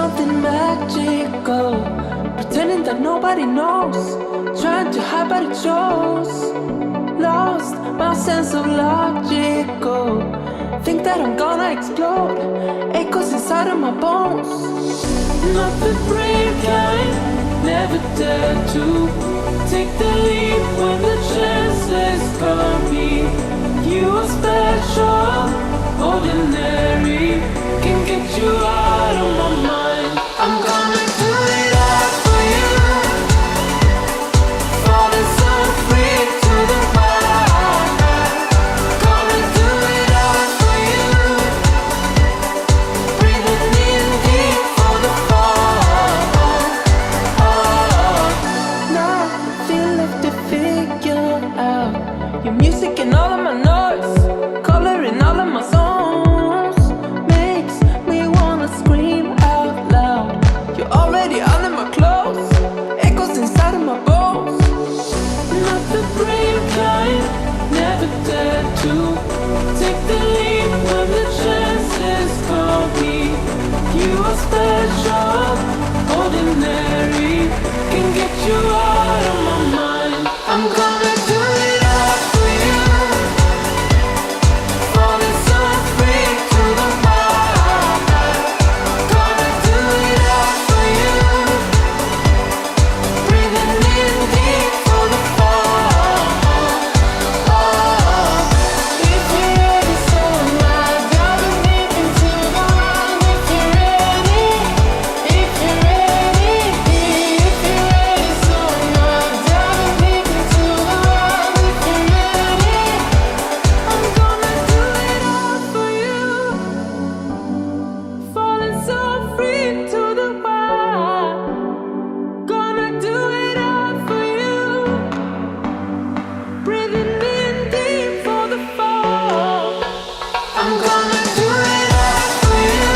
something magical, pretending that nobody knows, trying to hide but it shows. Lost my sense of logical, think that I'm gonna explode, echoes inside of my bones. Not the brave kind, never dare to take the leap when the chances come me. You are special, ordinary, can get you out of my mind. I'm gonna do it all for you, falling so free to the wild. Gonna do it all for you, breathing in deep for the fall. Nothing left to figure out. Your music and all of my noise, coloring all of my songs, makes me wanna scream out loud. You're already under my clothes, echoes inside of my bones. Not the brave kind, never dare to take the leap when the chances call me. You are special, ordinary, can get you out of my mind. I'm gonna do it all for you, falling so free to the wild. Gonna do it all for you, breathing in deep for the fall. If you're ready, so am I. Diving deep into the wild. If you're ready, if you're ready, if you're ready, so am I. Diving deep into the wild. If you're ready, I'm gonna do it all for you, falling so free to the wild. Gonna do it all for you, breathing in deep for the fall. I'm gonna do it all for you,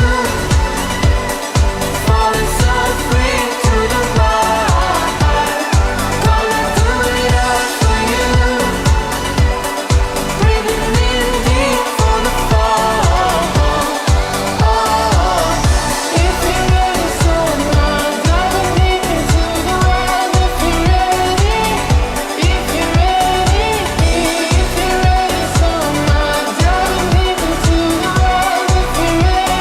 falling so free to the wild. Gonna do it all for you, breathing in deep for the fall. If you're ready, so am I. Diving deep into the wild. If you're ready, if you're ready, if you're ready, so am I. Diving deep into the wild. If you're ready.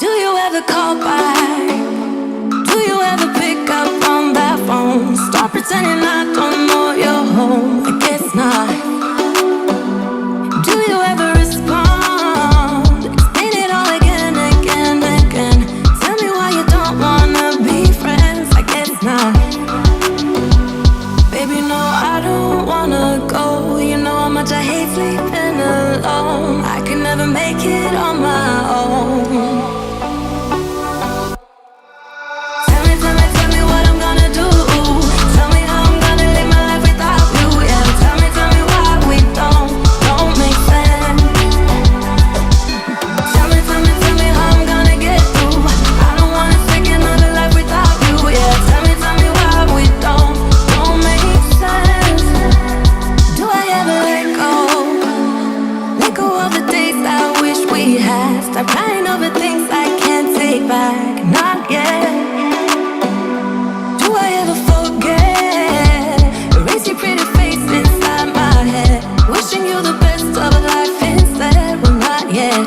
Do you ever call back? Do you ever pick up on that phone? Stop pretending I don't know you're home. I guess not. Do you ever respond? Explain it all again, again, again. Tell me why you don't wanna be friends. I guess not. Baby, no, I don't wanna go. You know how much I hate sleeping alone. I can never make it on my own. Tell me what I'm gonna do. Tell me how I'm gonna live my life without you. Yeah, tell me why we don't make sense. Tell me how I'm gonna get through. I don't wanna take another life without you. Yeah, tell me why we don't make sense. Do I ever let go? Let go of the days I wish we had. Stop crying over things I can't take back. Not yet. Do I ever forget? Erase your pretty face inside my head. Wishing you the best of life instead. Well, not yet.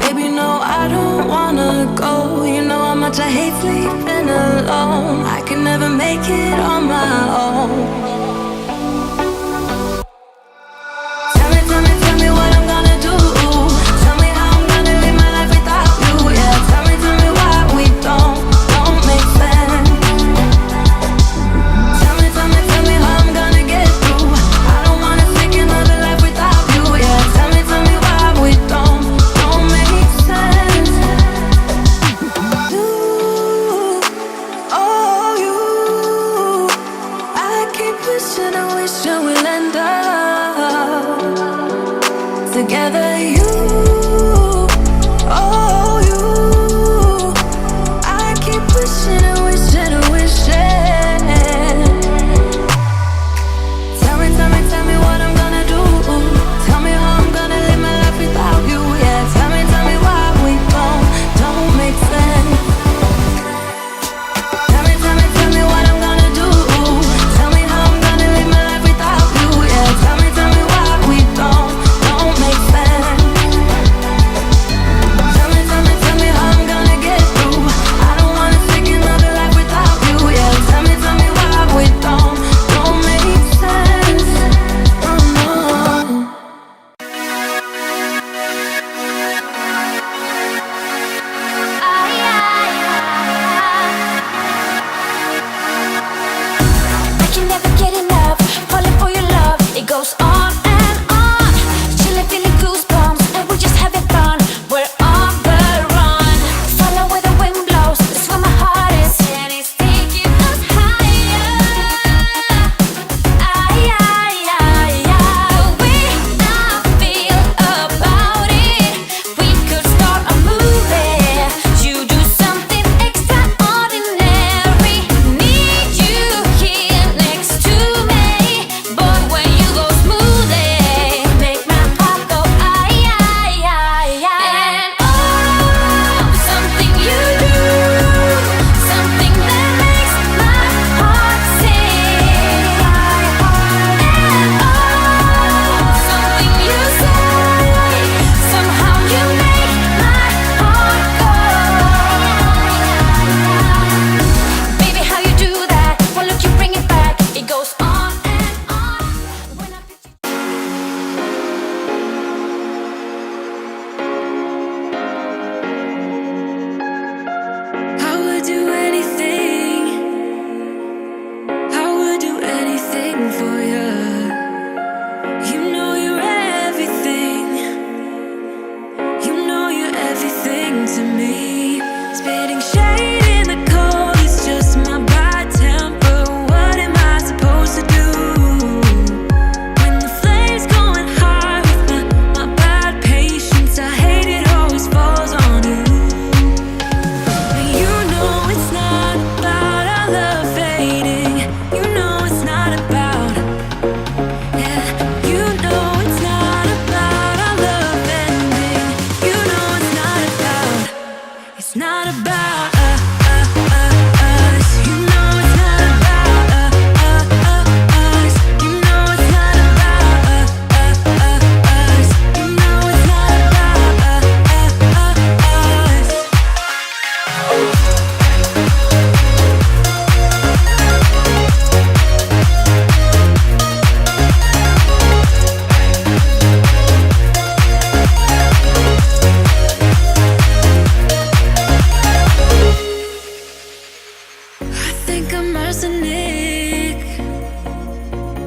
Baby, no, I don't wanna go. You know how much I hate sleeping alone. I can never make it on my own. Tell me what I'm gonna do. Tell me how I'm gonna live my life without you. Yeah, tell me why we don't make sense. Tell me how I'm gonna get through. I don't wanna take another life without you. Yeah, tell me why we don't make sense. You, oh you, I keep wishing I wish you will end up together. You, oh you, I keep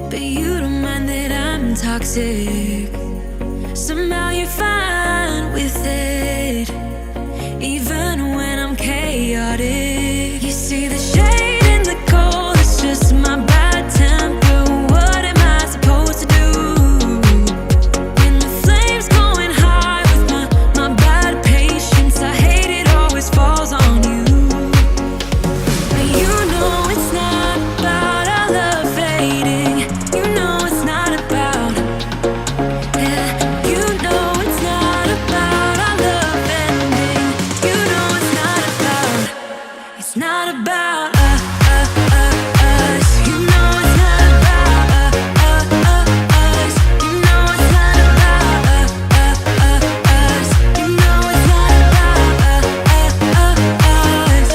but you don't mind that I'm toxic. Somehow you're fine with it, even when I'm chaotic. You see the shade in the cold, it's just my bad temper. What am I supposed to do when the flame's going high with my bad patience? I hate it always falls on you. But you know it's not about our love fading. You know it's not about, yeah. You know it's not about our love ending. You know it's not about, it's not about us. You know it's not about us. You know it's not about us. You know it's not about us.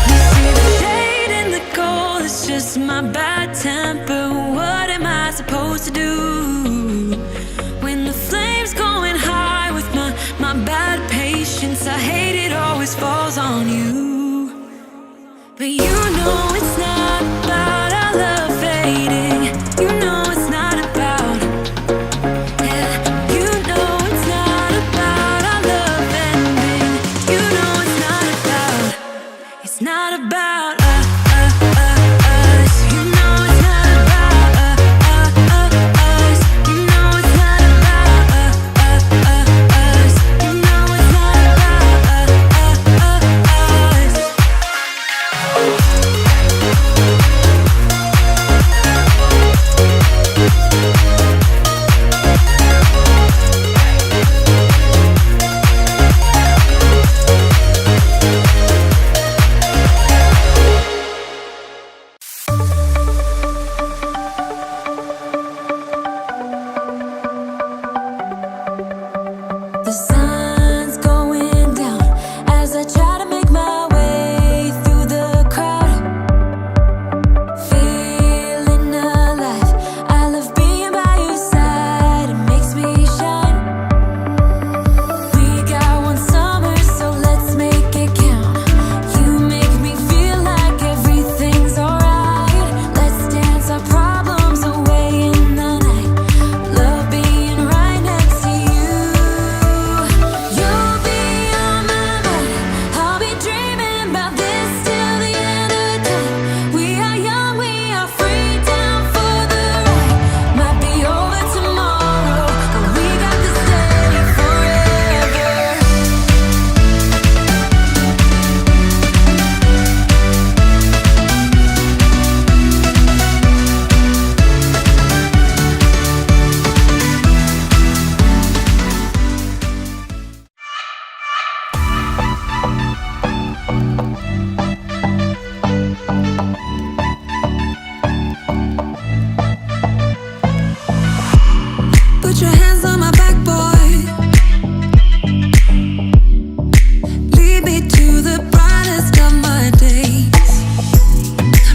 You see the shade in the cold, it's just my bad temper. What am I supposed to do when the flame's going high with my bad patience? I hate it always falls on you. But you know it's not about our love fading. You know it's not about, yeah. You know it's not about our love ending. You know it's not about, it's not about us. You know it's not about us. You know it's not about us. You know it's not about us. The sun's going down as I try to make my way through the crowd. Feeling alive, I love being by your side. It makes me shine. We got one summer, so let's make it count. You make me feel like everything's alright. Let's dance our problems away in the night. Love being right next to you. You'll be on my mind. I'll be dreaming about this till the end of time. We are young, we are free, down for the ride. Might be over tomorrow, but we got this day forever. Put your hands on my back, boy. Lead me to the brightest of my days.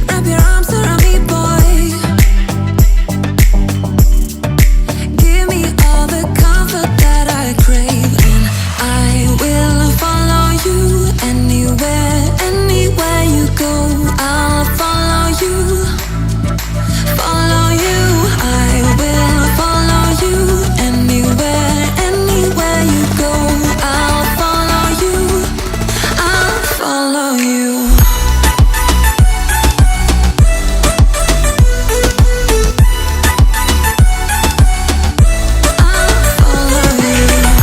Wrap your arms around me, boy. Give me all the comfort that I crave, and I will follow you anywhere, anywhere you go. I'll follow you. Follow you, I will follow you anywhere, anywhere you go. I'll follow you, I'll follow you. I'll follow you.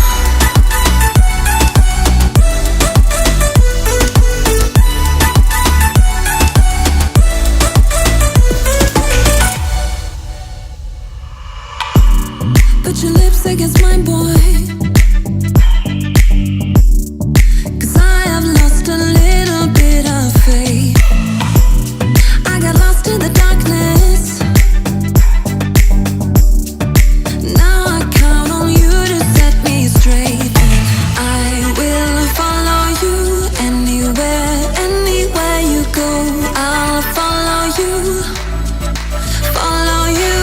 Put your lips against mine, boy. 'Cause I have lost a little bit of faith. I got lost in the darkness. Now I count on you to set me straight. I will follow you anywhere, anywhere you go. I'll follow you. Follow you.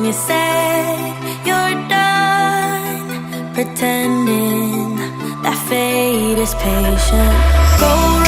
you said you're done pretending that fate is patient. Go